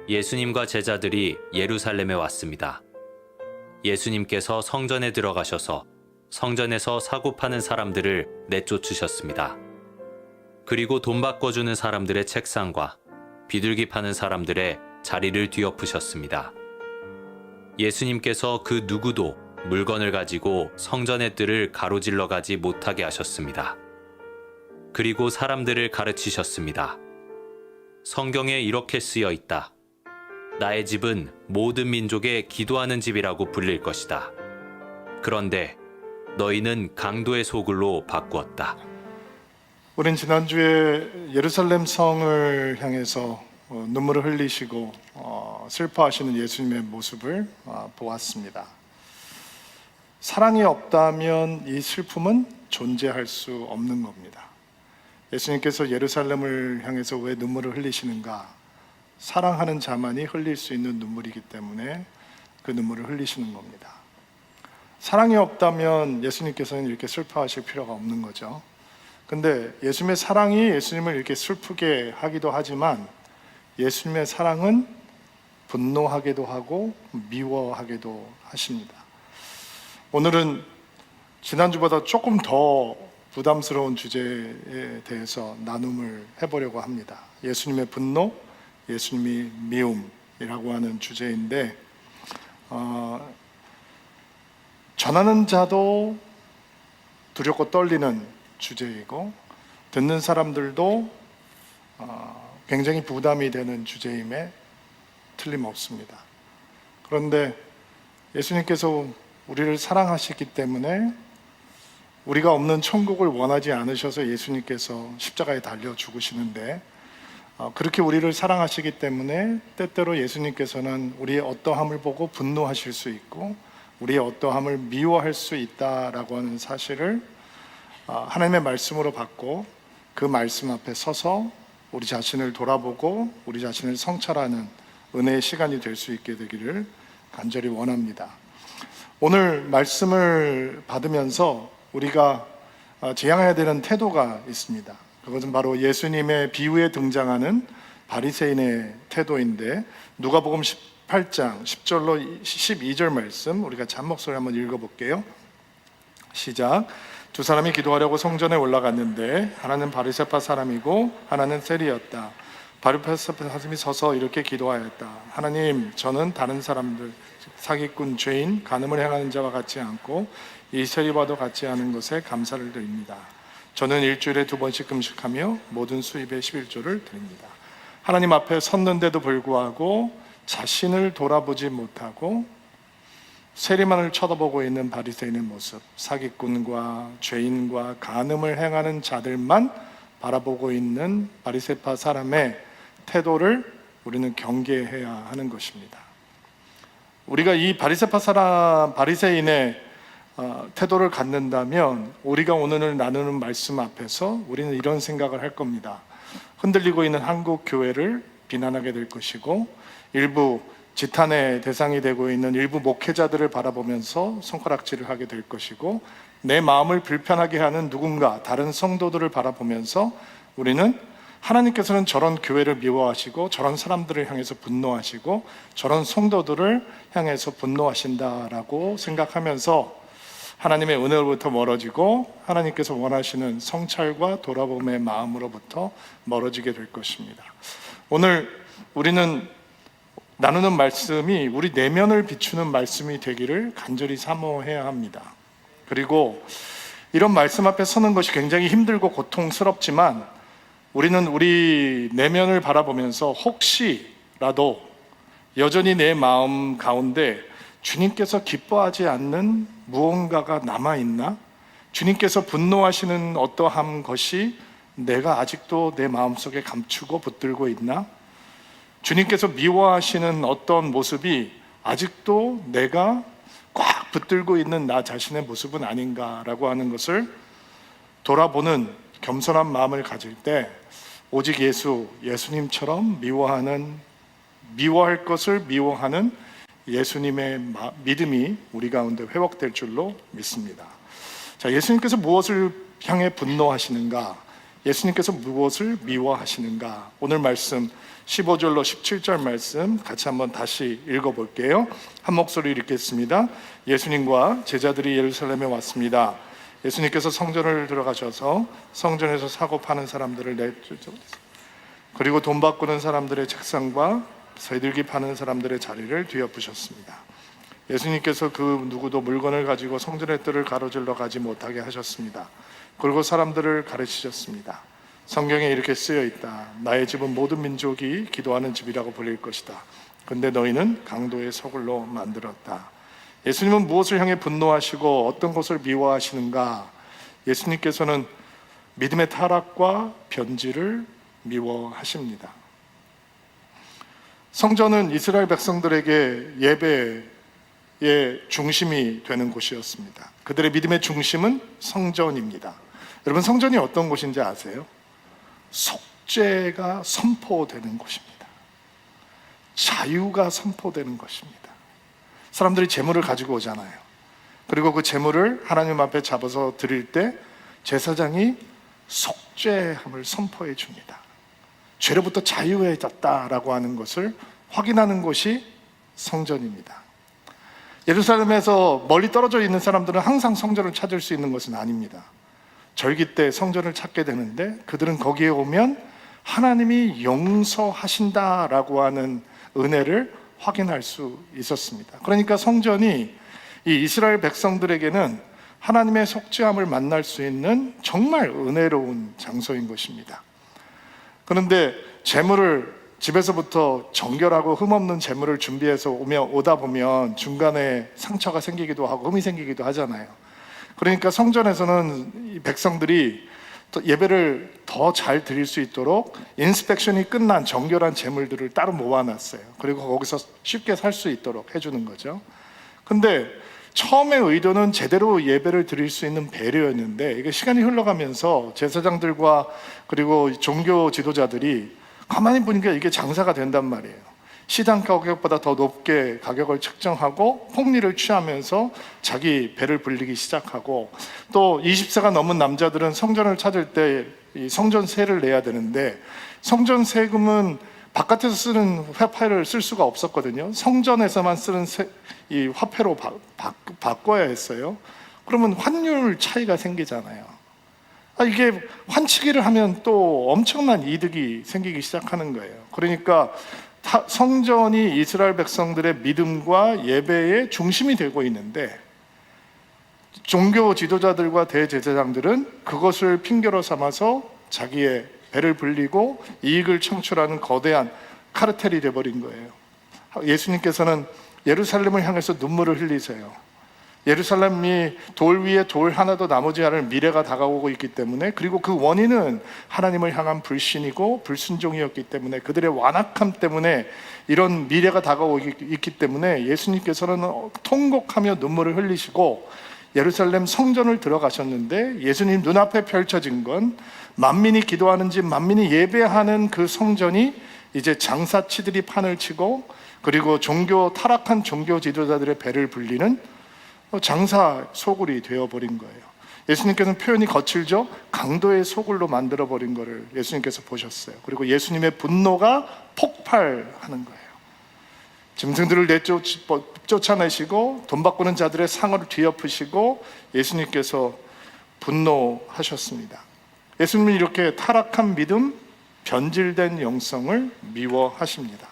예수님과 제자들이 예루살렘에 왔습니다. 예수님께서 성전에 들어가셔서 성전에서 사고 파는 사람들을 내쫓으셨습니다. 그리고 돈 바꿔주는 사람들의 책상과 비둘기 파는 사람들의 자리를 뒤엎으셨습니다. 예수님께서 그 누구도 물건을 가지고 성전의 뜰을 가로질러 가지 못하게 하셨습니다. 그리고 사람들을 가르치셨습니다. 성경에 이렇게 쓰여 있다. 나의 집은 모든 민족의 기도하는 집이라고 불릴 것이다. 그런데 너희는 강도의 소굴로 바꾸었다. 우린 지난주에 예루살렘 성을 향해서 눈물을 흘리시고 슬퍼하시는 예수님의 모습을 보았습니다. 사랑이 없다면 이 슬픔은 존재할 수 없는 겁니다. 예수님께서 예루살렘을 향해서 왜 눈물을 흘리시는가? 사랑하는 자만이 흘릴 수 있는 눈물이기 때문에 그 눈물을 흘리시는 겁니다. 사랑이 없다면 예수님께서는 이렇게 슬퍼하실 필요가 없는 거죠. 근데 예수님의 사랑이 예수님을 이렇게 슬프게 하기도 하지만 예수님의 사랑은 분노하기도 하고 미워하기도 하십니다. 오늘은 지난주보다 조금 더 부담스러운 주제에 대해서 나눔을 해보려고 합니다. 예수님의 분노, 예수님이 미움이라고 하는 주제인데 전하는 자도 두렵고 떨리는 주제이고 듣는 사람들도 굉장히 부담이 되는 주제임에 틀림없습니다. 그런데 예수님께서 우리를 사랑하시기 때문에 우리가 없는 천국을 원하지 않으셔서 예수님께서 십자가에 달려 죽으시는데 그렇게 우리를 사랑하시기 때문에 때때로 예수님께서는 우리의 어떠함을 보고 분노하실 수 있고 우리의 어떠함을 미워할 수 있다라고 하는 사실을 하나님의 말씀으로 받고 그 말씀 앞에 서서 우리 자신을 돌아보고 우리 자신을 성찰하는 은혜의 시간이 될 수 있게 되기를 간절히 원합니다. 오늘 말씀을 받으면서 우리가 지향해야 되는 태도가 있습니다. 그것은 바로 예수님의 비유에 등장하는 바리새인의 태도인데 누가복음 18장 10절로 12절 말씀 우리가 잠목소리 한번 읽어볼게요. 시작. 두 사람이 기도하려고 성전에 올라갔는데 하나는 바리새파 사람이고 하나는 세리였다. 바리새파 사람이 서서 이렇게 기도하였다. 하나님, 저는 다른 사람들 사기꾼, 죄인, 간음을 행하는 자와 같지 않고 이 세리와도 같지 않은 것에 감사를 드립니다. 저는 일주일에 2번씩 금식하며 모든 수입의 11조를 드립니다. 하나님 앞에 섰는데도 불구하고 자신을 돌아보지 못하고 세리만을 쳐다보고 있는 바리새인의 모습, 사기꾼과 죄인과 간음을 행하는 자들만 바라보고 있는 바리새파 사람의 태도를 우리는 경계해야 하는 것입니다. 우리가 이 바리새인의 태도를 갖는다면 우리가 오늘 나누는 말씀 앞에서 우리는 이런 생각을 할 겁니다. 흔들리고 있는 한국 교회를 비난하게 될 것이고 일부 지탄의 대상이 되고 있는 일부 목회자들을 바라보면서 손가락질을 하게 될 것이고 내 마음을 불편하게 하는 누군가 다른 성도들을 바라보면서 우리는 하나님께서는 저런 교회를 미워하시고 저런 사람들을 향해서 분노하시고 저런 성도들을 향해서 분노하신다라고 생각하면서 하나님의 은혜로부터 멀어지고 하나님께서 원하시는 성찰과 돌아봄의 마음으로부터 멀어지게 될 것입니다. 오늘 우리는 나누는 말씀이 우리 내면을 비추는 말씀이 되기를 간절히 사모해야 합니다. 그리고 이런 말씀 앞에 서는 것이 굉장히 힘들고 고통스럽지만 우리는 우리 내면을 바라보면서 혹시라도 여전히 내 마음 가운데 주님께서 기뻐하지 않는 무언가가 남아있나? 주님께서 분노하시는 어떠한 것이 내가 아직도 내 마음속에 감추고 붙들고 있나? 주님께서 미워하시는 어떤 모습이 아직도 내가 꽉 붙들고 있는 나 자신의 모습은 아닌가라고 하는 것을 돌아보는 겸손한 마음을 가질 때 오직 예수님처럼 미워할 것을 미워하는 예수님의 믿음이 우리 가운데 회복될 줄로 믿습니다. 자, 예수님께서 무엇을 향해 분노하시는가? 예수님께서 무엇을 미워하시는가? 오늘 말씀 15절로 17절 말씀 같이 한번 다시 읽어볼게요. 한 목소리 읽겠습니다. 예수님과 제자들이 예루살렘에 왔습니다. 예수님께서 성전을 들어가셔서 성전에서 사고 파는 사람들을 내쫓으셨어요. 그리고 돈 바꾸는 사람들의 책상과 새들기 파는 사람들의 자리를 뒤엎으셨습니다. 예수님께서 그 누구도 물건을 가지고 성전의 뜰을 가로질러 가지 못하게 하셨습니다. 그리고 사람들을 가르치셨습니다. 성경에 이렇게 쓰여 있다. 나의 집은 모든 민족이 기도하는 집이라고 불릴 것이다. 근데 너희는 강도의 소굴로 만들었다. 예수님은 무엇을 향해 분노하시고 어떤 것을 미워하시는가? 예수님께서는 믿음의 타락과 변질을 미워하십니다. 성전은 이스라엘 백성들에게 예배의 중심이 되는 곳이었습니다. 그들의 믿음의 중심은 성전입니다. 여러분, 성전이 어떤 곳인지 아세요? 속죄가 선포되는 곳입니다. 자유가 선포되는 것입니다. 사람들이 재물을 가지고 오잖아요. 그리고 그 재물을 하나님 앞에 잡아서 드릴 때 제사장이 속죄함을 선포해 줍니다. 죄로부터 자유해졌다라고 하는 것을 확인하는 곳이 성전입니다. 예루살렘에서 멀리 떨어져 있는 사람들은 항상 성전을 찾을 수 있는 것은 아닙니다. 절기 때 성전을 찾게 되는데 그들은 거기에 오면 하나님이 용서하신다라고 하는 은혜를 확인할 수 있었습니다. 그러니까 성전이 이 이스라엘 백성들에게는 하나님의 속죄함을 만날 수 있는 정말 은혜로운 장소인 것입니다. 그런데 재물을 집에서부터 정결하고 흠없는 재물을 준비해서 오다 보면 중간에 상처가 생기기도 하고 흠이 생기기도 하잖아요. 그러니까 성전에서는 이 백성들이 예배를 더 잘 드릴 수 있도록 인스펙션이 끝난 정결한 재물들을 따로 모아놨어요. 그리고 거기서 쉽게 살 수 있도록 해주는 거죠. 근데 처음의 의도는 제대로 예배를 드릴 수 있는 배려였는데 이게 시간이 흘러가면서 제사장들과 그리고 종교 지도자들이 가만히 보니까 이게 장사가 된단 말이에요. 시장 가격보다 더 높게 가격을 책정하고 폭리를 취하면서 자기 배를 불리기 시작하고, 또 20세가 넘은 남자들은 성전을 찾을 때 이 성전세를 내야 되는데 성전 세금은 바깥에서 쓰는 화폐를 쓸 수가 없었거든요. 성전에서만 쓰는 이 화폐로 바꿔야 했어요. 그러면 환율 차이가 생기잖아요. 이게 환치기를 하면 또 엄청난 이득이 생기기 시작하는 거예요. 그러니까 성전이 이스라엘 백성들의 믿음과 예배의 중심이 되고 있는데 종교 지도자들과 대제사장들은 그것을 핑계로 삼아서 자기의 배를 불리고 이익을 창출하는 거대한 카르텔이 되어버린 거예요. 예수님께서는 예루살렘을 향해서 눈물을 흘리세요. 예루살렘이 돌 위에 돌 하나도 남지 않을 미래가 다가오고 있기 때문에, 그리고 그 원인은 하나님을 향한 불신이고 불순종이었기 때문에, 그들의 완악함 때문에 이런 미래가 다가오고 있기 때문에 예수님께서는 통곡하며 눈물을 흘리시고 예루살렘 성전을 들어가셨는데, 예수님 눈앞에 펼쳐진 건 만민이 기도하는 집, 만민이 예배하는 그 성전이 이제 장사치들이 판을 치고, 그리고 타락한 종교 지도자들의 배를 불리는 장사 소굴이 되어버린 거예요. 예수님께서는 표현이 거칠죠. 강도의 소굴로 만들어버린 거를 예수님께서 보셨어요. 그리고 예수님의 분노가 폭발하는 거예요. 짐승들을 쫓아내시고 돈 바꾸는 자들의 상을 뒤엎으시고 예수님께서 분노하셨습니다. 예수님은 이렇게 타락한 믿음, 변질된 영성을 미워하십니다.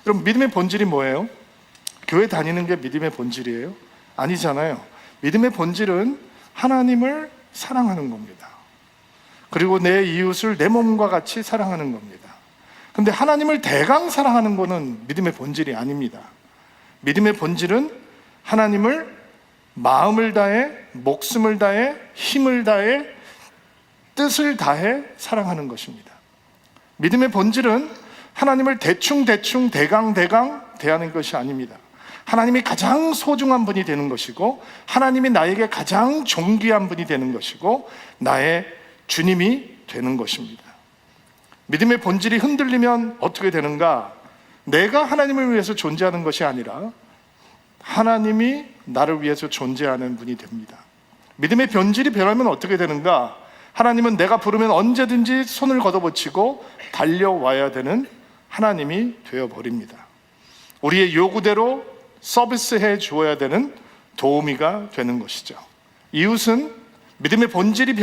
여러분, 믿음의 본질이 뭐예요? 교회 다니는 게 믿음의 본질이에요? 아니잖아요. 믿음의 본질은 하나님을 사랑하는 겁니다. 그리고 내 이웃을 내 몸과 같이 사랑하는 겁니다. 근데 하나님을 대강 사랑하는 것은 믿음의 본질이 아닙니다. 믿음의 본질은 하나님을 마음을 다해, 목숨을 다해, 힘을 다해, 뜻을 다해 사랑하는 것입니다. 믿음의 본질은 하나님을 대충 대강 대하는 것이 아닙니다. 하나님이 가장 소중한 분이 되는 것이고, 하나님이 나에게 가장 존귀한 분이 되는 것이고, 나의 주님이 되는 것입니다. 믿음의 본질이 흔들리면 어떻게 되는가? 내가 하나님을 위해서 존재하는 것이 아니라 하나님이 나를 위해서 존재하는 분이 됩니다. 믿음의 변질이 변하면 어떻게 되는가? 하나님은 내가 부르면 언제든지 손을 걷어붙이고 달려와야 되는 하나님이 되어버립니다. 우리의 요구대로 서비스해 주어야 되는 도우미가 되는 것이죠. 이웃은 믿음의 본질이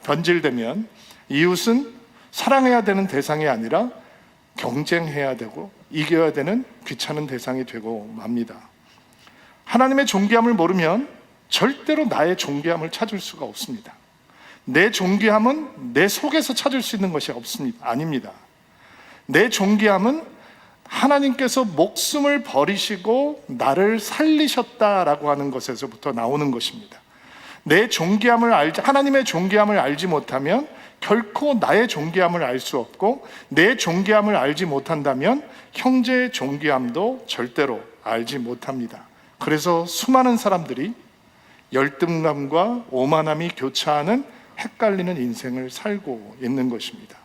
변질되면 이웃은 사랑해야 되는 대상이 아니라 경쟁해야 되고 이겨야 되는 귀찮은 대상이 되고 맙니다. 하나님의 존귀함을 모르면 절대로 나의 존귀함을 찾을 수가 없습니다. 내 존귀함은 내 속에서 찾을 수 있는 것이 아닙니다. 내 존귀함은 하나님께서 목숨을 버리시고 나를 살리셨다라고 하는 것에서부터 나오는 것입니다. 하나님의 존귀함을 알지 못하면 결코 나의 존귀함을 알 수 없고, 내 존귀함을 알지 못한다면 형제의 존귀함도 절대로 알지 못합니다. 그래서 수많은 사람들이 열등감과 오만함이 교차하는 헷갈리는 인생을 살고 있는 것입니다.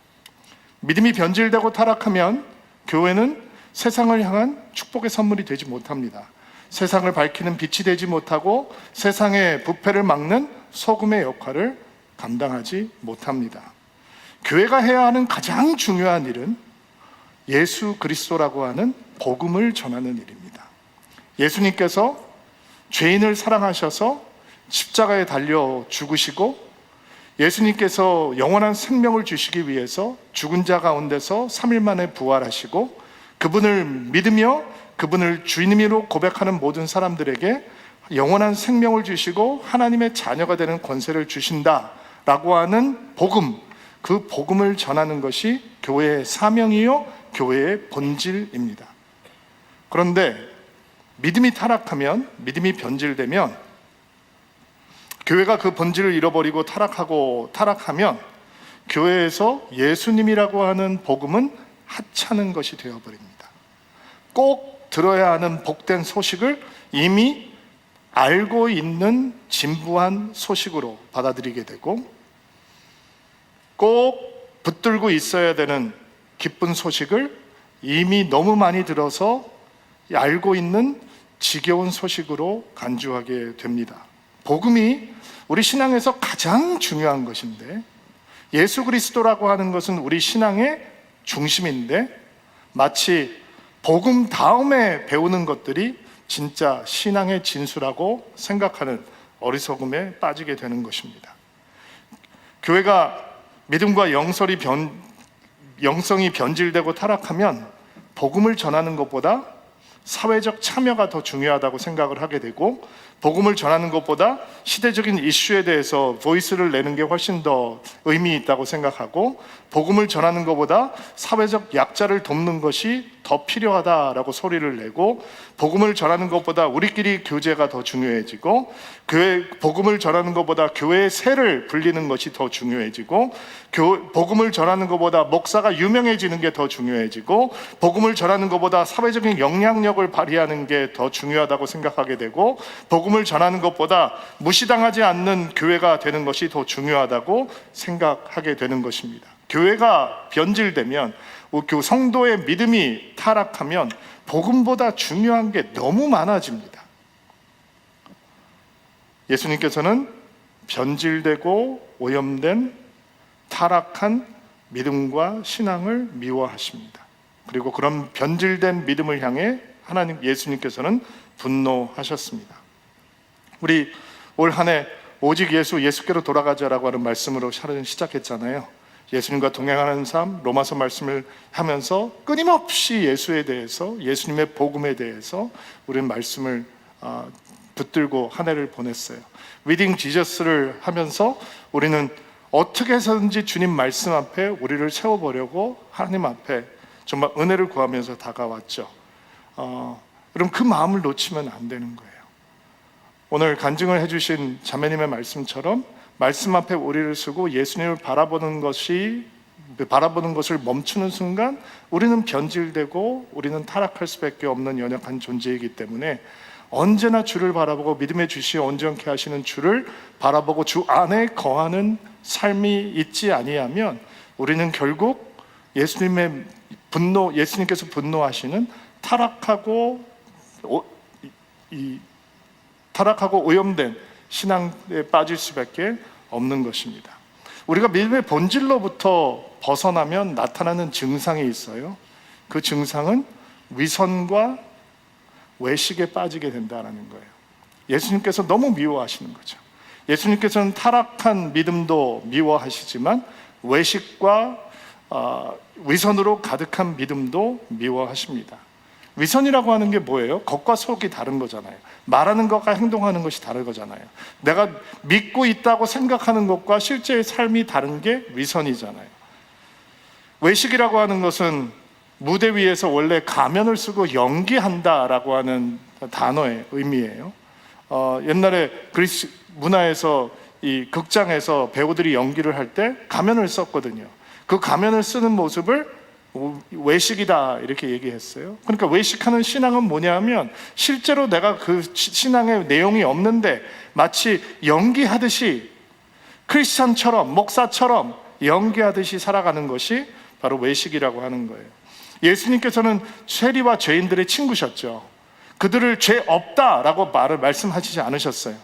믿음이 변질되고 타락하면 교회는 세상을 향한 축복의 선물이 되지 못합니다. 세상을 밝히는 빛이 되지 못하고 세상의 부패를 막는 소금의 역할을 감당하지 못합니다. 교회가 해야 하는 가장 중요한 일은 예수 그리스도라고 하는 복음을 전하는 일입니다. 예수님께서 죄인을 사랑하셔서 십자가에 달려 죽으시고, 예수님께서 영원한 생명을 주시기 위해서 죽은 자 가운데서 3일 만에 부활하시고, 그분을 믿으며 그분을 주님으로 고백하는 모든 사람들에게 영원한 생명을 주시고 하나님의 자녀가 되는 권세를 주신다라고 하는 복음, 그 복음을 전하는 것이 교회의 사명이요 교회의 본질입니다. 그런데 믿음이 타락하면, 믿음이 변질되면, 교회가 그 본질을 잃어버리고 타락하면 교회에서 예수님이라고 하는 복음은 하찮은 것이 되어버립니다. 꼭 들어야 하는 복된 소식을 이미 알고 있는 진부한 소식으로 받아들이게 되고, 꼭 붙들고 있어야 되는 기쁜 소식을 이미 너무 많이 들어서 알고 있는 지겨운 소식으로 간주하게 됩니다. 복음이 우리 신앙에서 가장 중요한 것인데, 예수 그리스도라고 하는 것은 우리 신앙의 중심인데, 마치 복음 다음에 배우는 것들이 진짜 신앙의 진수라고 생각하는 어리석음에 빠지게 되는 것입니다. 교회가 믿음과 영성이 변질되고 타락하면 복음을 전하는 것보다 사회적 참여가 더 중요하다고 생각을 하게 되고, 복음을 전하는 것보다 시대적인 이슈에 대해서 보이스를 내는 게 훨씬 더 의미 있다고 생각하고, 복음을 전하는 것보다 사회적 약자를 돕는 것이 더 필요하다라고 소리를 내고, 복음을 전하는 것보다 우리끼리 교제가 더 중요해지고, 복음을 전하는 것보다 교회의 세를 불리는 것이 더 중요해지고, 복음을 전하는 것보다 목사가 유명해지는 게 더 중요해지고, 복음을 전하는 것보다 사회적인 영향력을 발휘하는 게 더 중요하다고 생각하게 되고, 복음을 전하는 것보다 무시당하지 않는 교회가 되는 것이 더 중요하다고 생각하게 되는 것입니다. 교회가 변질되면, 성도의 믿음이 타락하면 복음보다 중요한 게 너무 많아집니다. 예수님께서는 변질되고 오염된 타락한 믿음과 신앙을 미워하십니다. 그리고 그런 변질된 믿음을 향해 예수님께서는 분노하셨습니다. 우리 올 한 해 오직 예수께로 돌아가자라고 하는 말씀으로 샤를 시작했잖아요. 예수님과 동행하는 삶, 로마서 말씀을 하면서 끊임없이 예수에 대해서, 예수님의 복음에 대해서 우리는 말씀을 붙들고 한 해를 보냈어요. 리딩 지저스를 하면서 우리는 어떻게 해서든지 주님 말씀 앞에 우리를 세워보려고 하나님 앞에 정말 은혜를 구하면서 다가왔죠. 그럼 그 마음을 놓치면 안 되는 거예요. 오늘 간증을 해주신 자매님의 말씀처럼 말씀 앞에 우리를 쓰고 예수님을 바라보는 것을 멈추는 순간 우리는 변질되고 우리는 타락할 수밖에 없는 연약한 존재이기 때문에 언제나 주를 바라보고 믿음의 주시에 온전케 하시는 주를 바라보고 주 안에 거하는 삶이 있지 아니하면 우리는 결국 예수님께서 분노하시는 타락하고 오염된 신앙에 빠질 수밖에 없는 것입니다. 우리가 믿음의 본질로부터 벗어나면 나타나는 증상이 있어요. 그 증상은 위선과 외식에 빠지게 된다는 거예요. 예수님께서 너무 미워하시는 거죠. 예수님께서는 타락한 믿음도 미워하시지만 외식과 위선으로 가득한 믿음도 미워하십니다. 위선이라고 하는 게 뭐예요? 겉과 속이 다른 거잖아요. 말하는 것과 행동하는 것이 다른 거잖아요. 내가 믿고 있다고 생각하는 것과 실제의 삶이 다른 게 위선이잖아요. 외식이라고 하는 것은 무대 위에서 원래 가면을 쓰고 연기한다라고 하는 단어의 의미예요. 옛날에 그리스 문화에서 이 극장에서 배우들이 연기를 할 때 가면을 썼거든요. 그 가면을 쓰는 모습을 외식이다 이렇게 얘기했어요. 그러니까 외식하는 신앙은 뭐냐면 실제로 내가 그 신앙의 내용이 없는데 마치 연기하듯이 크리스찬처럼 목사처럼 연기하듯이 살아가는 것이 바로 외식이라고 하는 거예요. 예수님께서는 세리와 죄인들의 친구셨죠. 그들을 죄 없다라고 말씀하시지 않으셨어요.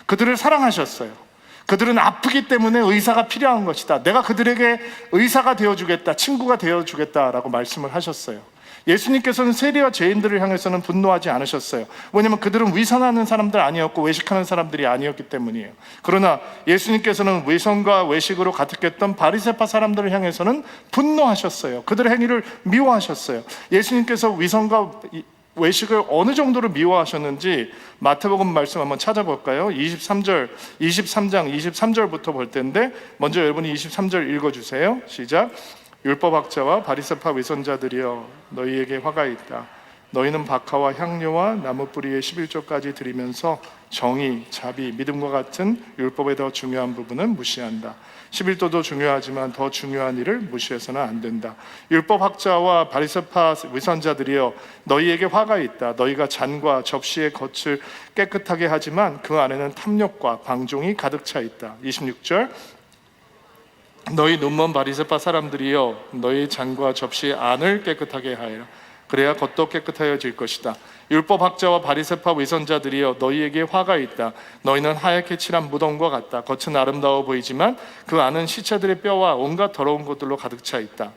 그들을 사랑하셨어요. 그들은 아프기 때문에 의사가 필요한 것이다. 내가 그들에게 의사가 되어주겠다, 친구가 되어주겠다라고 말씀을 하셨어요. 예수님께서는 세리와 죄인들을 향해서는 분노하지 않으셨어요. 왜냐하면 그들은 위선하는 사람들 아니었고 외식하는 사람들이 아니었기 때문이에요. 그러나 예수님께서는 위선과 외식으로 가득했던 바리새파 사람들을 향해서는 분노하셨어요. 그들의 행위를 미워하셨어요. 예수님께서 위선과 외식을 어느 정도로 미워하셨는지 마태복음 말씀 한번 찾아볼까요? 23장 23절부터 볼 텐데 먼저 여러분이 23절 읽어주세요. 시작. 율법학자와 바리새파 위선자들이여 너희에게 화가 있다. 너희는 박하와 향료와 나무 뿌리의 11조까지 드리면서 정의, 자비, 믿음과 같은 율법의 더 중요한 부분은 무시한다. 11조도 중요하지만 더 중요한 일을 무시해서는 안 된다. 율법학자와 바리새파 위선자들이여 너희에게 화가 있다. 너희가 잔과 접시의 겉을 깨끗하게 하지만 그 안에는 탐욕과 방종이 가득 차 있다. 26절 너희 눈먼 바리새파 사람들이여 너희 잔과 접시의 안을 깨끗하게 하여라. 그래야 겉도 깨끗하여질 것이다. 율법학자와 바리새파 위선자들이여 너희에게 화가 있다. 너희는 하얗게 칠한 무덤과 같다. 겉은 아름다워 보이지만 그 안은 시체들의 뼈와 온갖 더러운 것들로 가득 차 있다.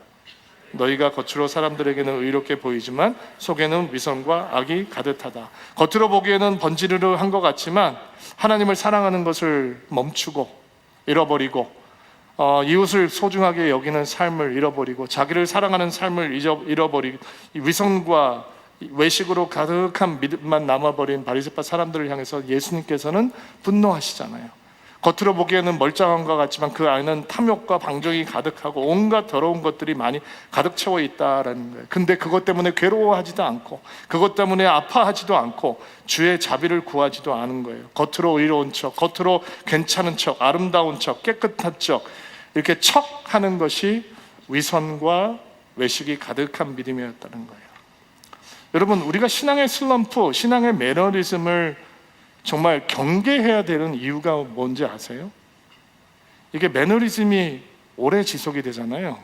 너희가 겉으로 사람들에게는 의롭게 보이지만 속에는 위선과 악이 가득하다. 겉으로 보기에는 번지르르한 것 같지만 하나님을 사랑하는 것을 멈추고 잃어버리고 이웃을 소중하게 여기는 삶을 잃어버리고 자기를 사랑하는 삶을 잃어버리고 위선과 외식으로 가득한 믿음만 남아버린 바리새파 사람들을 향해서 예수님께서는 분노하시잖아요. 겉으로 보기에는 멀쩡한 것 같지만 그 안에는 탐욕과 방종이 가득하고 온갖 더러운 것들이 많이 가득 채워 있다라는 거예요. 근데 그것 때문에 괴로워하지도 않고 그것 때문에 아파하지도 않고 주의 자비를 구하지도 않은 거예요. 겉으로 의로운 척, 겉으로 괜찮은 척, 아름다운 척, 깨끗한 척 이렇게 척하는 것이 위선과 외식이 가득한 믿음이었다는 거예요. 여러분, 우리가 신앙의 슬럼프, 신앙의 매너리즘을 정말 경계해야 되는 이유가 뭔지 아세요? 이게 매너리즘이 오래 지속이 되잖아요.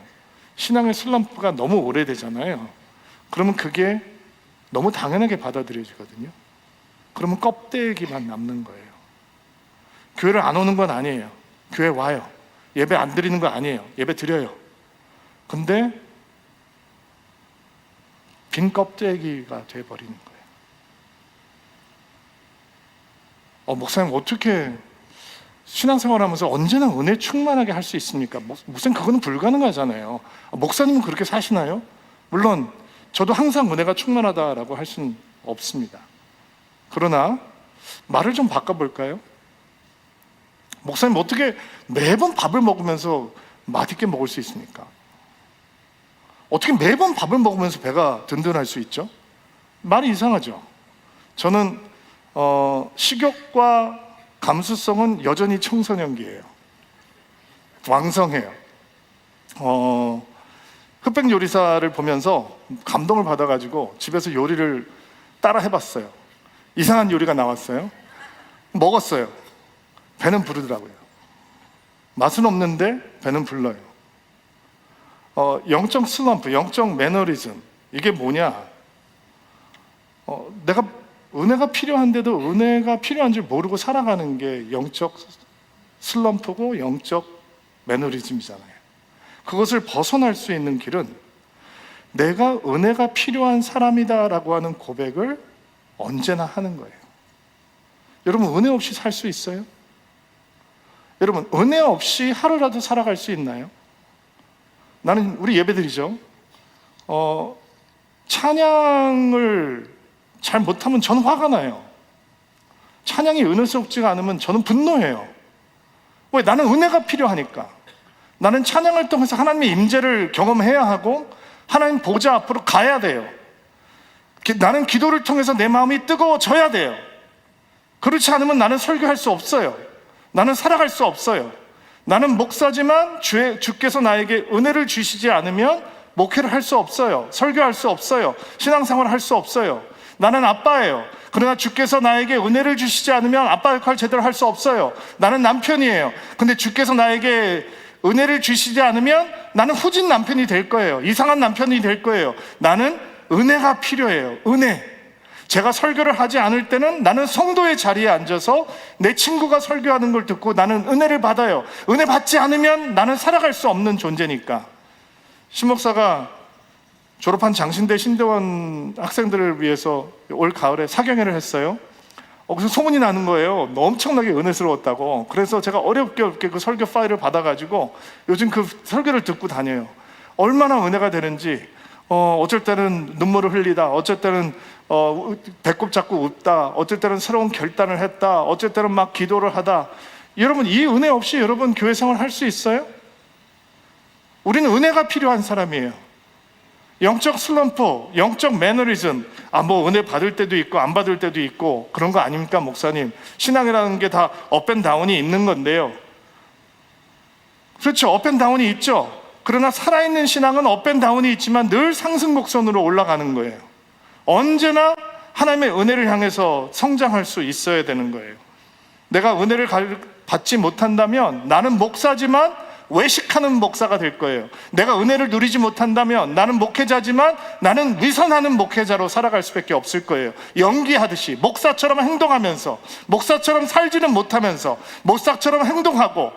신앙의 슬럼프가 너무 오래되잖아요. 그러면 그게 너무 당연하게 받아들여지거든요. 그러면 껍데기만 남는 거예요. 교회를 안 오는 건 아니에요. 교회 와요. 예배 안 드리는 거 아니에요. 예배 드려요. 근데 빈 껍데기가 돼버리는 거예요. 목사님 어떻게 신앙생활하면서 언제나 은혜 충만하게 할 수 있습니까? 목사님 그거는 불가능하잖아요. 목사님은 그렇게 사시나요? 물론 저도 항상 은혜가 충만하다라고 할 수는 없습니다. 그러나 말을 좀 바꿔볼까요? 목사님 어떻게 매번 밥을 먹으면서 맛있게 먹을 수 있습니까? 어떻게 매번 밥을 먹으면서 배가 든든할 수 있죠? 말이 이상하죠. 저는 식욕과 감수성은 여전히 청소년기예요. 왕성해요. 흑백 요리사를 보면서 감동을 받아가지고 집에서 요리를 따라 해봤어요. 이상한 요리가 나왔어요. 먹었어요. 배는 부르더라고요. 맛은 없는데 배는 불러요. 영적 슬럼프, 영적 매너리즘, 이게 뭐냐? 내가 은혜가 필요한데도 은혜가 필요한 줄 모르고 살아가는 게 영적 슬럼프고 영적 매너리즘이잖아요. 그것을 벗어날 수 있는 길은 내가 은혜가 필요한 사람이다라고 하는 고백을 언제나 하는 거예요. 여러분, 은혜 없이 살 수 있어요? 여러분, 은혜 없이 하루라도 살아갈 수 있나요? 우리 예배드리죠. 찬양을 잘 못하면 저는 화가 나요. 찬양이 은혜스럽지가 않으면 저는 분노해요. 왜? 나는 은혜가 필요하니까. 나는 찬양을 통해서 하나님의 임재를 경험해야 하고 하나님 보좌 앞으로 가야 돼요. 나는 기도를 통해서 내 마음이 뜨거워져야 돼요. 그렇지 않으면 나는 설교할 수 없어요. 나는 살아갈 수 없어요. 나는 목사지만 주께서 나에게 은혜를 주시지 않으면 목회를 할 수 없어요. 설교할 수 없어요. 신앙생활을 할 수 없어요. 나는 아빠예요. 그러나 주께서 나에게 은혜를 주시지 않으면 아빠 역할 제대로 할 수 없어요. 나는 남편이에요. 근데 주께서 나에게 은혜를 주시지 않으면 나는 후진 남편이 될 거예요. 이상한 남편이 될 거예요. 나는 은혜가 필요해요. 은혜. 제가 설교를 하지 않을 때는 나는 성도의 자리에 앉아서 내 친구가 설교하는 걸 듣고 나는 은혜를 받아요. 은혜 받지 않으면 나는 살아갈 수 없는 존재니까. 신목사가 졸업한 장신대 신대원 학생들을 위해서 올 가을에 사경회를 했어요. 그래서 소문이 나는 거예요. 엄청나게 은혜스러웠다고. 그래서 제가 어렵게 그 설교 파일을 받아가지고 요즘 그 설교를 듣고 다녀요. 얼마나 은혜가 되는지. 어쩔 때는 눈물을 흘리다, 어쩔 때는 배꼽 잡고 웃다, 어쩔 때는 새로운 결단을 했다, 어쩔 때는 막 기도를 하다. 여러분, 이 은혜 없이 여러분 교회 생활 할 수 있어요? 우리는 은혜가 필요한 사람이에요. 영적 슬럼프, 영적 매너리즘, 뭐 은혜 받을 때도 있고 안 받을 때도 있고 그런 거 아닙니까, 목사님? 신앙이라는 게 다 업앤다운이 있는 건데요. 그렇죠, 업앤다운이 있죠. 그러나 살아있는 신앙은 업앤다운이 있지만 늘 상승 곡선으로 올라가는 거예요. 언제나 하나님의 은혜를 향해서 성장할 수 있어야 되는 거예요. 내가 은혜를 받지 못한다면 나는 목사지만 외식하는 목사가 될 거예요. 내가 은혜를 누리지 못한다면 나는 목회자지만 나는 위선하는 목회자로 살아갈 수밖에 없을 거예요. 연기하듯이 목사처럼 행동하면서 목사처럼 살지는 못하면서 목사처럼 행동하고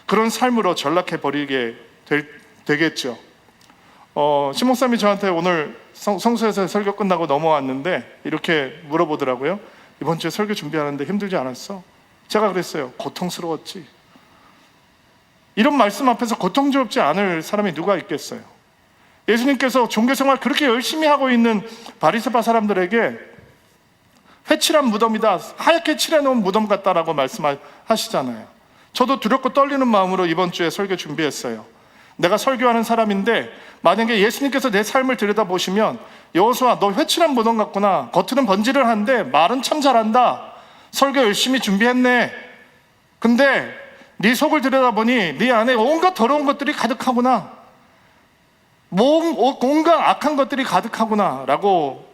그런 삶으로 전락해 버리게 되겠죠. 신목사님이 저한테 오늘 성수에서 설교 끝나고 넘어왔는데 이렇게 물어보더라고요. 이번 주에 설교 준비하는데 힘들지 않았어? 제가 그랬어요. 고통스러웠지. 이런 말씀 앞에서 고통스럽지 않을 사람이 누가 있겠어요? 예수님께서 종교생활 그렇게 열심히 하고 있는 바리새파 사람들에게 회칠한 무덤이다, 하얗게 칠해놓은 무덤 같다라고 말씀하시잖아요. 저도 두렵고 떨리는 마음으로 이번 주에 설교 준비했어요. 내가 설교하는 사람인데 만약에 예수님께서 내 삶을 들여다보시면 여호수아, 너 회칠한 무덤 같구나. 겉으로는 번지르한데 말은 참 잘한다. 설교 열심히 준비했네. 근데 네 속을 들여다보니 네 안에 온갖 더러운 것들이 가득하구나. 온갖 악한 것들이 가득하구나 라고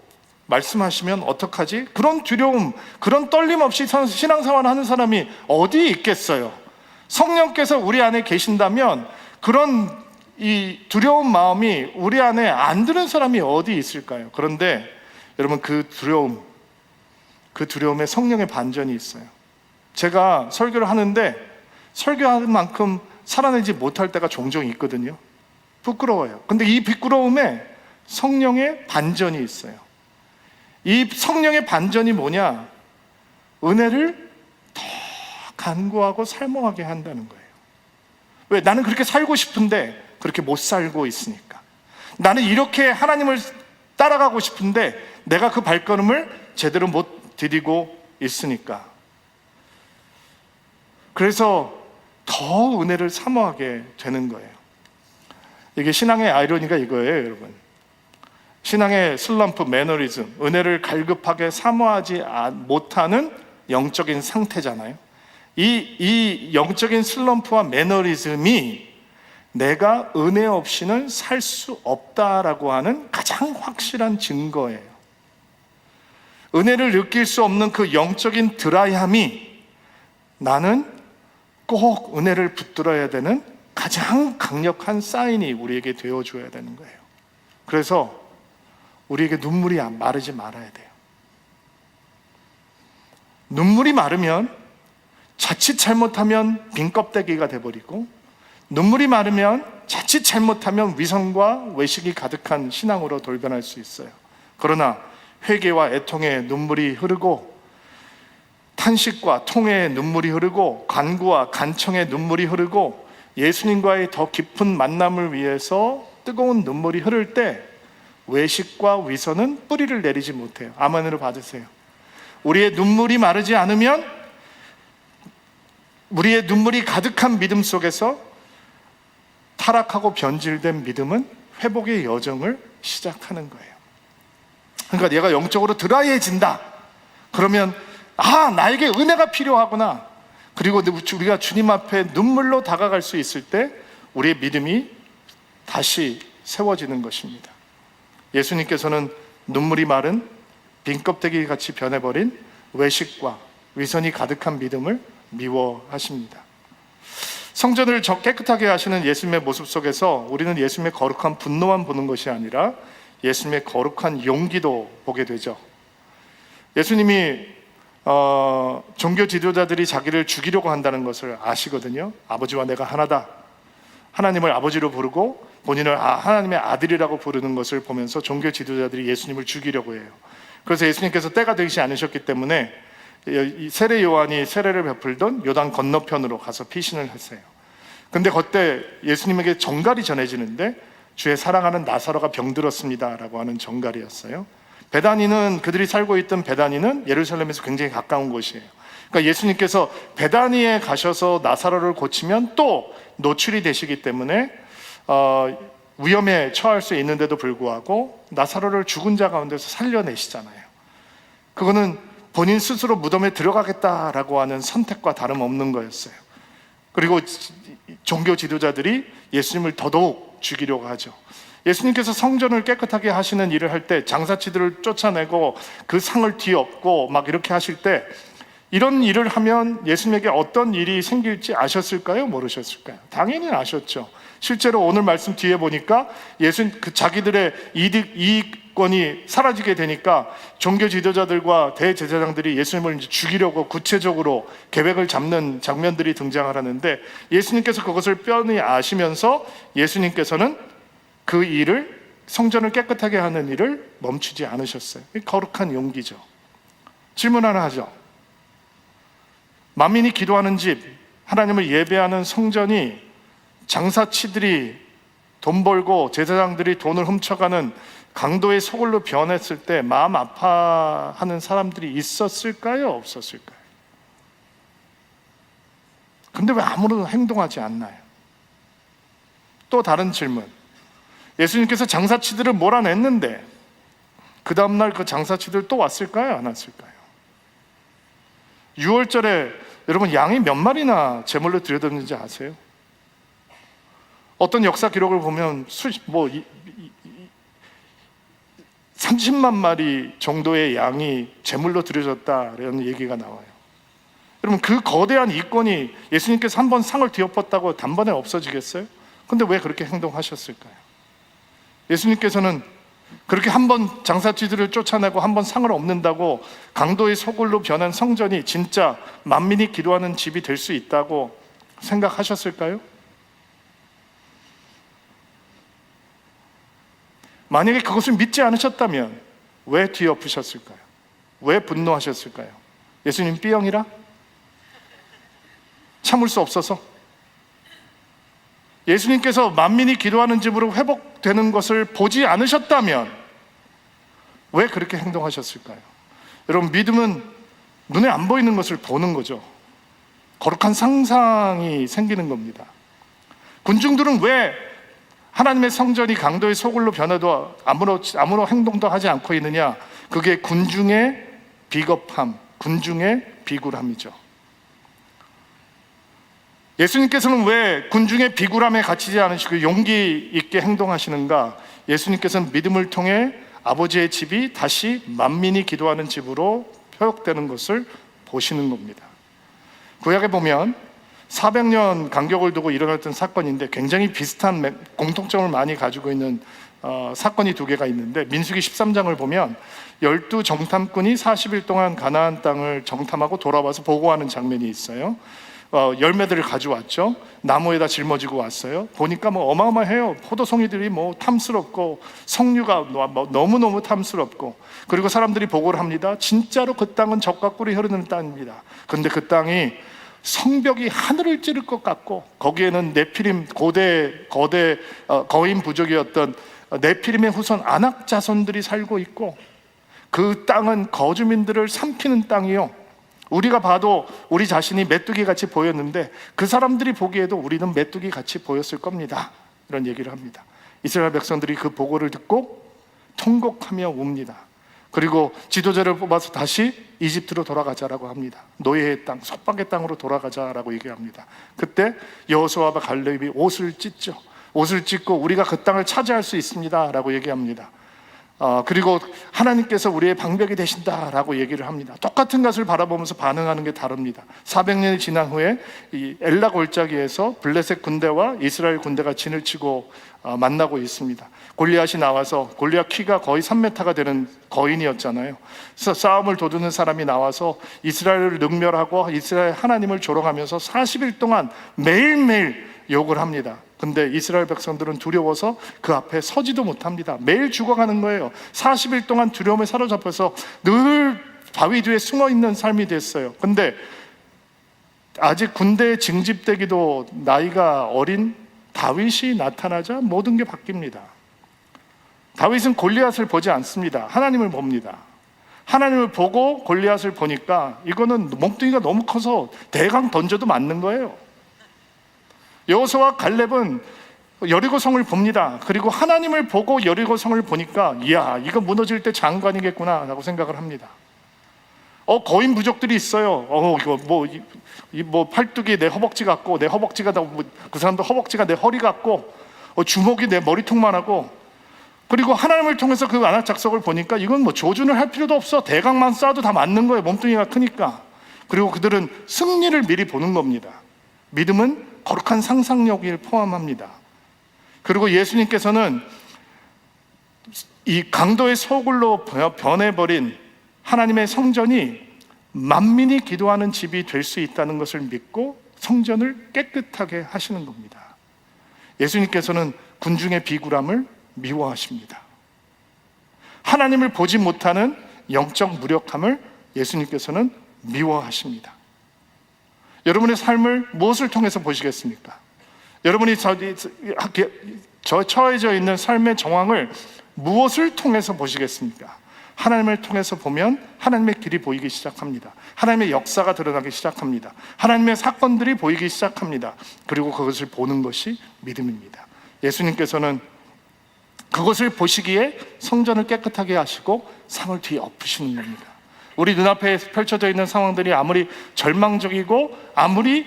말씀하시면 어떡하지? 그런 두려움, 그런 떨림 없이 신앙생활을 하는 사람이 어디 있겠어요? 성령께서 우리 안에 계신다면 그런 이 두려운 마음이 우리 안에 안 드는 사람이 어디 있을까요? 그런데 여러분, 그 두려움에 성령의 반전이 있어요. 제가 설교를 하는데 설교하는 만큼 살아내지 못할 때가 종종 있거든요. 부끄러워요. 근데 이 부끄러움에 성령의 반전이 있어요. 이 성령의 반전이 뭐냐? 은혜를 더 간구하고 살모하게 한다는 거예요. 왜? 나는 그렇게 살고 싶은데 그렇게 못 살고 있으니까. 나는 이렇게 하나님을 따라가고 싶은데 내가 그 발걸음을 제대로 못 디디고 있으니까. 그래서 더 은혜를 사모하게 되는 거예요. 이게 신앙의 아이러니가 이거예요, 여러분. 신앙의 슬럼프, 매너리즘, 은혜를 갈급하게 사모하지 못하는 영적인 상태잖아요. 이 영적인 슬럼프와 매너리즘이 내가 은혜 없이는 살 수 없다라고 하는 가장 확실한 증거예요. 은혜를 느낄 수 없는 그 영적인 드라이함이 나는 꼭 은혜를 붙들어야 되는 가장 강력한 사인이 우리에게 되어줘야 되는 거예요. 그래서 우리에게 눈물이 마르지 말아야 돼요. 눈물이 마르면 자칫 잘못하면 빈 껍데기가 돼버리고, 눈물이 마르면 자칫 잘못하면 위선과 외식이 가득한 신앙으로 돌변할 수 있어요. 그러나 회개와 애통의 눈물이 흐르고, 탄식과 통회의 눈물이 흐르고, 간구와 간청의 눈물이 흐르고, 예수님과의 더 깊은 만남을 위해서 뜨거운 눈물이 흐를 때 외식과 위선은 뿌리를 내리지 못해요. 아멘으로 받으세요. 우리의 눈물이 마르지 않으면, 우리의 눈물이 가득한 믿음 속에서 타락하고 변질된 믿음은 회복의 여정을 시작하는 거예요. 그러니까 얘가 영적으로 드라이해진다. 그러면 나에게 은혜가 필요하구나. 그리고 우리가 주님 앞에 눈물로 다가갈 수 있을 때 우리의 믿음이 다시 세워지는 것입니다. 예수님께서는 눈물이 마른 빈 껍데기 같이 변해버린 외식과 위선이 가득한 믿음을 미워하십니다. 성전을 깨끗하게 하시는 예수님의 모습 속에서 우리는 예수님의 거룩한 분노만 보는 것이 아니라 예수님의 거룩한 용기도 보게 되죠. 예수님이 종교 지도자들이 자기를 죽이려고 한다는 것을 아시거든요. 아버지와 내가 하나다. 하나님을 아버지로 부르고 본인을 하나님의 아들이라고 부르는 것을 보면서 종교 지도자들이 예수님을 죽이려고 해요. 그래서 예수님께서 때가 되지 않으셨기 때문에 이 세례 요한이 세례를 베풀던 요단 건너편으로 가서 피신을 했어요. 근데 그때 예수님에게 정갈이 전해지는데 주의 사랑하는 나사로가 병들었습니다 라고 하는 정갈이었어요. 베다니는, 그들이 살고 있던 베다니는 예루살렘에서 굉장히 가까운 곳이에요. 그러니까 예수님께서 베다니에 가셔서 나사로를 고치면 또 노출이 되시기 때문에 위험에 처할 수 있는데도 불구하고 나사로를 죽은 자 가운데서 살려내시잖아요. 그거는 본인 스스로 무덤에 들어가겠다라고 하는 선택과 다름없는 거였어요. 그리고 종교 지도자들이 예수님을 더더욱 죽이려고 하죠. 예수님께서 성전을 깨끗하게 하시는 일을 할 때 장사치들을 쫓아내고 그 상을 뒤엎고 막 이렇게 하실 때 이런 일을 하면 예수님에게 어떤 일이 생길지 아셨을까요? 모르셨을까요? 당연히 아셨죠. 실제로 오늘 말씀 뒤에 보니까 자기들의 이익권이 사라지게 되니까 종교 지도자들과 대제사장들이 예수님을 이제 죽이려고 구체적으로 계획을 잡는 장면들이 등장을 하는데, 예수님께서 그것을 뻔히 아시면서 예수님께서는 그 일을, 성전을 깨끗하게 하는 일을 멈추지 않으셨어요. 거룩한 용기죠. 질문 하나 하죠. 만민이 기도하는 집, 하나님을 예배하는 성전이 장사치들이 돈 벌고 제사장들이 돈을 훔쳐가는 강도의 소굴로 변했을 때 마음 아파하는 사람들이 있었을까요? 없었을까요? 근데 왜 아무런 행동하지 않나요? 또 다른 질문. 예수님께서 장사치들을 몰아냈는데 그 다음날 그 장사치들 또 왔을까요? 안 왔을까요? 6월절에 여러분 양이 몇 마리나 제물로 드려졌는지 아세요? 어떤 역사 기록을 보면 30만 마리 정도의 양이 제물로 드려졌다라는 얘기가 나와요. 여러분, 그 거대한 이권이 예수님께서 한번 상을 뒤엎었다고 단번에 없어지겠어요? 근데 왜 그렇게 행동하셨을까요? 예수님께서는 그렇게 한번 장사치들을 쫓아내고 한번 상을 얻는다고 강도의 소굴로 변한 성전이 진짜 만민이 기도하는 집이 될 수 있다고 생각하셨을까요? 만약에 그것을 믿지 않으셨다면 왜 뒤엎으셨을까요? 왜 분노하셨을까요? 예수님 B형이라? 참을 수 없어서? 예수님께서 만민이 기도하는 집으로 회복되는 것을 보지 않으셨다면 왜 그렇게 행동하셨을까요? 여러분, 믿음은 눈에 안 보이는 것을 보는 거죠. 거룩한 상상이 생기는 겁니다. 군중들은 왜 하나님의 성전이 강도의 소굴로 변해도 아무런 행동도 하지 않고 있느냐? 그게 군중의 비겁함, 군중의 비굴함이죠. 예수님께서는 왜 군중의 비굴함에 갇히지 않으시고 용기 있게 행동하시는가? 예수님께서는 믿음을 통해 아버지의 집이 다시 만민이 기도하는 집으로 회복되는 것을 보시는 겁니다. 구약에 보면 400년 간격을 두고 일어났던 사건인데 굉장히 비슷한 공통점을 많이 가지고 있는 사건이 두 개가 있는데, 민수기 13장을 보면 12 정탐꾼이 40일 동안 가나안 땅을 정탐하고 돌아와서 보고하는 장면이 있어요. 열매들을 가져왔죠. 나무에다 짊어지고 왔어요. 보니까 뭐 어마어마해요. 포도송이들이 뭐 탐스럽고 석류가 너무너무 탐스럽고, 그리고 사람들이 보고를 합니다. 진짜로 그 땅은 젖과 꿀이 흐르는 땅입니다. 그런데 그 땅이 성벽이 하늘을 찌를 것 같고, 거기에는 네피림 거대 거인 부족이었던 네피림의 후손 아낙 자손들이 살고 있고, 그 땅은 거주민들을 삼키는 땅이요, 우리가 봐도 우리 자신이 메뚜기 같이 보였는데 그 사람들이 보기에도 우리는 메뚜기 같이 보였을 겁니다. 이런 얘기를 합니다. 이스라엘 백성들이 그 보고를 듣고 통곡하며 웁니다. 그리고 지도자를 뽑아서 다시 이집트로 돌아가자라고 합니다. 노예의 땅, 속박의 땅으로 돌아가자라고 얘기합니다. 그때 여호수아와 갈렙이 옷을 찢죠. 옷을 찢고 우리가 그 땅을 차지할 수 있습니다라고 얘기합니다. 그리고 하나님께서 우리의 방벽이 되신다라고 얘기를 합니다. 똑같은 것을 바라보면서 반응하는 게 다릅니다. 400년이 지난 후에 이 엘라 골짜기에서 블레셋 군대와 이스라엘 군대가 진을 치고 만나고 있습니다. 골리앗이 나와서, 골리앗 키가 거의 3m가 되는 거인이었잖아요. 그래서 싸움을 도두는 사람이 나와서 이스라엘을 능멸하고 이스라엘 하나님을 조롱하면서 40일 동안 매일매일 욕을 합니다. 근데 이스라엘 백성들은 두려워서 그 앞에 서지도 못합니다. 매일 죽어가는 거예요. 40일 동안 두려움에 사로잡혀서 늘 바위 뒤에 숨어있는 삶이 됐어요. 근데 아직 군대에 징집되기도 나이가 어린 다윗이 나타나자 모든 게 바뀝니다. 다윗은 골리앗을 보지 않습니다. 하나님을 봅니다. 하나님을 보고 골리앗을 보니까 이거는 몸뚱이가 너무 커서 대강 던져도 맞는 거예요. 여호수아와 갈렙은 여리고성을 봅니다. 그리고 하나님을 보고 여리고성을 보니까 이야, 이거 무너질 때 장관이겠구나 라고 생각을 합니다. 거인 부족들이 있어요. 이거 뭐 팔뚝이 내 허벅지 같고, 내 허벅지가 그 사람도 허벅지가 내 허리 같고, 주먹이 내 머리통만 하고, 그리고 하나님을 통해서 그 안악 작석을 보니까 이건 뭐 조준을 할 필요도 없어. 대강만 쏴도 다 맞는 거예요. 몸뚱이가 크니까. 그리고 그들은 승리를 미리 보는 겁니다. 믿음은 거룩한 상상력을 포함합니다. 그리고 예수님께서는 이 강도의 소굴로 변해버린 하나님의 성전이 만민이 기도하는 집이 될 수 있다는 것을 믿고 성전을 깨끗하게 하시는 겁니다. 예수님께서는 군중의 비굴함을 미워하십니다. 하나님을 보지 못하는 영적 무력함을 예수님께서는 미워하십니다. 여러분의 삶을 무엇을 통해서 보시겠습니까? 여러분이 처해져 있는 삶의 정황을 무엇을 통해서 보시겠습니까? 하나님을 통해서 보면 하나님의 길이 보이기 시작합니다. 하나님의 역사가 드러나기 시작합니다. 하나님의 사건들이 보이기 시작합니다. 그리고 그것을 보는 것이 믿음입니다. 예수님께서는 그것을 보시기에 성전을 깨끗하게 하시고 상을 뒤에 엎으시는 겁니다. 우리 눈앞에 펼쳐져 있는 상황들이 아무리 절망적이고 아무리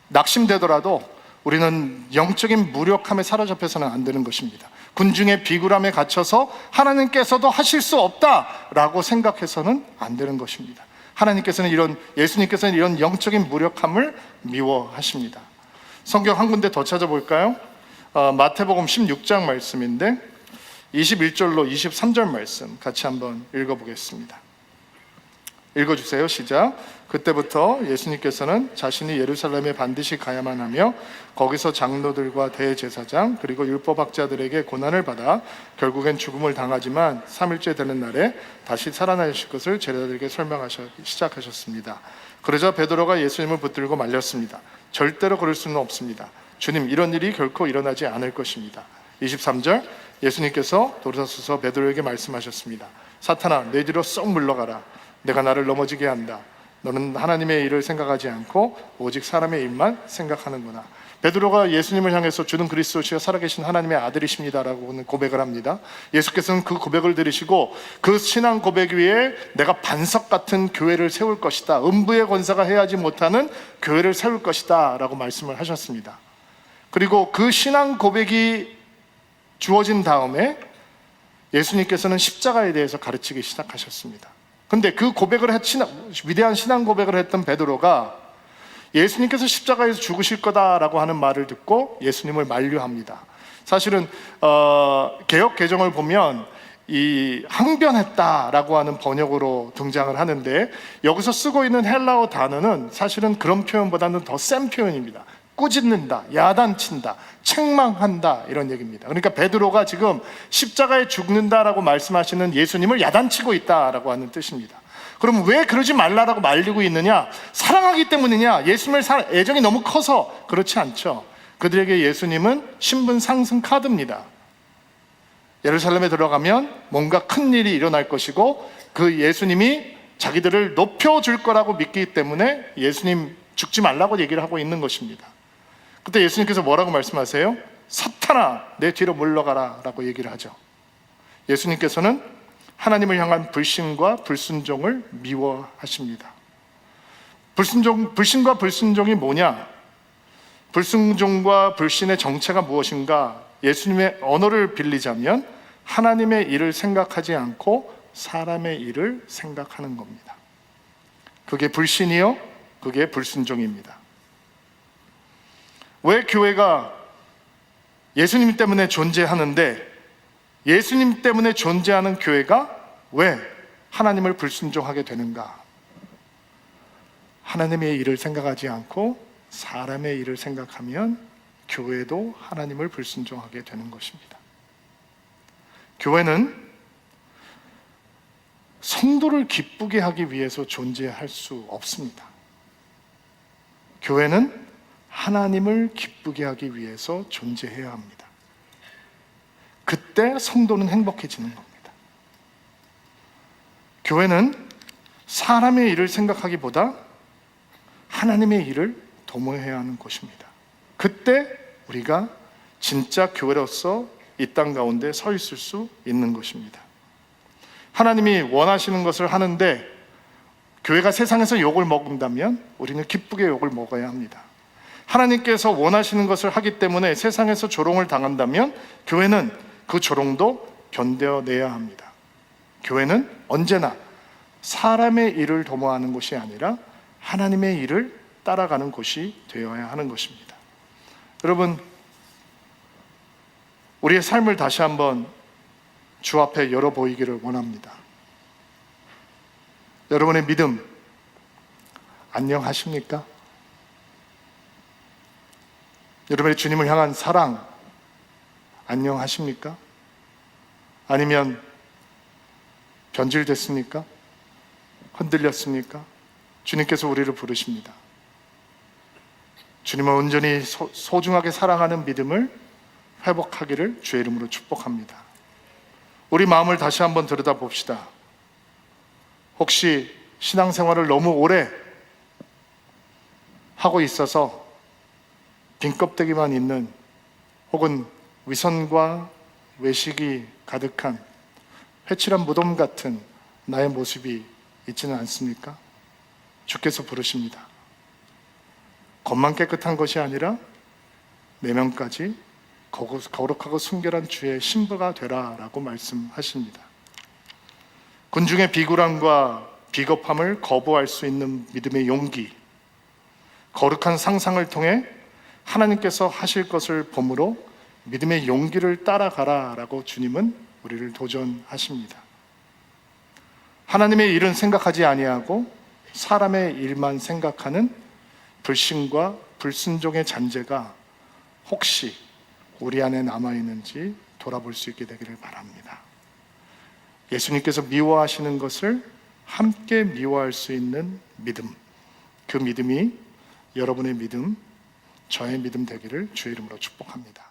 낙심되더라도 우리는 영적인 무력함에 사로잡혀서는 안 되는 것입니다. 군중의 비굴함에 갇혀서 하나님께서도 하실 수 없다라고 생각해서는 안 되는 것입니다. 예수님께서는 이런 영적인 무력함을 미워하십니다. 성경 한 군데 더 찾아볼까요? 마태복음 16장 말씀인데 21절로 23절 말씀 같이 한번 읽어보겠습니다. 읽어주세요. 시작. 그때부터 예수님께서는 자신이 예루살렘에 반드시 가야만 하며 거기서 장로들과 대제사장 그리고 율법학자들에게 고난을 받아 결국엔 죽음을 당하지만 3일째 되는 날에 다시 살아나실 것을 제자들에게 시작하셨습니다. 그러자 베드로가 예수님을 붙들고 말렸습니다. 절대로 그럴 수는 없습니다. 주님, 이런 일이 결코 일어나지 않을 것입니다. 23절, 예수님께서 돌아서서 베드로에게 말씀하셨습니다. 사탄아, 내 뒤로 쏙 물러가라. 내가 나를 넘어지게 한다. 너는 하나님의 일을 생각하지 않고 오직 사람의 일만 생각하는구나. 베드로가 예수님을 향해서 주는 그리스도시여 살아계신 하나님의 아들이십니다라고 고백을 합니다. 예수께서는 그 고백을 들으시고 그 신앙 고백 위에 내가 반석 같은 교회를 세울 것이다, 음부의 권사가 해하지 못하는 교회를 세울 것이다 라고 말씀을 하셨습니다. 그리고 그 신앙 고백이 주어진 다음에 예수님께서는 십자가에 대해서 가르치기 시작하셨습니다. 근데 그 위대한 신앙 고백을 했던 베드로가 예수님께서 십자가에서 죽으실 거다라고 하는 말을 듣고 예수님을 만류합니다. 사실은 개역 개정을 보면 이 항변했다라고 하는 번역으로 등장을 하는데, 여기서 쓰고 있는 헬라어 단어는 사실은 그런 표현보다는 더 센 표현입니다. 꾸짖는다, 야단친다, 책망한다, 이런 얘기입니다. 그러니까 베드로가 지금 십자가에 죽는다라고 말씀하시는 예수님을 야단치고 있다라고 하는 뜻입니다. 그럼 왜 그러지 말라라고 말리고 있느냐? 사랑하기 때문이냐? 예수님을 애정이 너무 커서? 그렇지 않죠. 그들에게 예수님은 신분 상승 카드입니다. 예루살렘에 들어가면 뭔가 큰 일이 일어날 것이고, 그 예수님이 자기들을 높여줄 거라고 믿기 때문에 예수님 죽지 말라고 얘기를 하고 있는 것입니다. 그때 예수님께서 뭐라고 말씀하세요? 사탄아, 내 뒤로 물러가라 라고 얘기를 하죠. 예수님께서는 하나님을 향한 불신과 불순종을 미워하십니다. 불신과 불순종이 뭐냐? 불순종과 불신의 정체가 무엇인가? 예수님의 언어를 빌리자면 하나님의 일을 생각하지 않고 사람의 일을 생각하는 겁니다. 그게 불신이요, 그게 불순종입니다. 왜 교회가 예수님 때문에 존재하는데, 예수님 때문에 존재하는 교회가 왜 하나님을 불순종하게 되는가? 하나님의 일을 생각하지 않고 사람의 일을 생각하면 교회도 하나님을 불순종하게 되는 것입니다. 교회는 성도를 기쁘게 하기 위해서 존재할 수 없습니다. 교회는 하나님을 기쁘게 하기 위해서 존재해야 합니다. 그때 성도는 행복해지는 겁니다. 교회는 사람의 일을 생각하기보다 하나님의 일을 도모해야 하는 곳입니다. 그때 우리가 진짜 교회로서 이 땅 가운데 서 있을 수 있는 것입니다. 하나님이 원하시는 것을 하는데 교회가 세상에서 욕을 먹는다면 우리는 기쁘게 욕을 먹어야 합니다. 하나님께서 원하시는 것을 하기 때문에 세상에서 조롱을 당한다면 교회는 그 조롱도 견뎌내야 합니다. 교회는 언제나 사람의 일을 도모하는 것이 아니라 하나님의 일을 따라가는 곳이 되어야 하는 것입니다. 여러분, 우리의 삶을 다시 한번 주 앞에 열어 보이기를 원합니다. 여러분의 믿음 안녕하십니까? 여러분의 주님을 향한 사랑 안녕하십니까? 아니면 변질됐습니까? 흔들렸습니까? 주님께서 우리를 부르십니다. 주님을 온전히 소중하게 사랑하는 믿음을 회복하기를 주의 이름으로 축복합니다. 우리 마음을 다시 한번 들여다봅시다. 혹시 신앙생활을 너무 오래 하고 있어서 빈 껍데기만 있는, 혹은 위선과 외식이 가득한 회칠한 무덤 같은 나의 모습이 있지는 않습니까? 주께서 부르십니다. 겉만 깨끗한 것이 아니라 내면까지 거룩하고 순결한 주의 신부가 되라 라고 말씀하십니다. 군중의 비굴함과 비겁함을 거부할 수 있는 믿음의 용기, 거룩한 상상을 통해 하나님께서 하실 것을 봄으로 믿음의 용기를 따라가라 라고 주님은 우리를 도전하십니다. 하나님의 일은 생각하지 아니하고 사람의 일만 생각하는 불신과 불순종의 잔재가 혹시 우리 안에 남아있는지 돌아볼 수 있게 되기를 바랍니다. 예수님께서 미워하시는 것을 함께 미워할 수 있는 믿음, 그 믿음이 여러분의 믿음, 저의 믿음 되기를 주의 이름으로 축복합니다.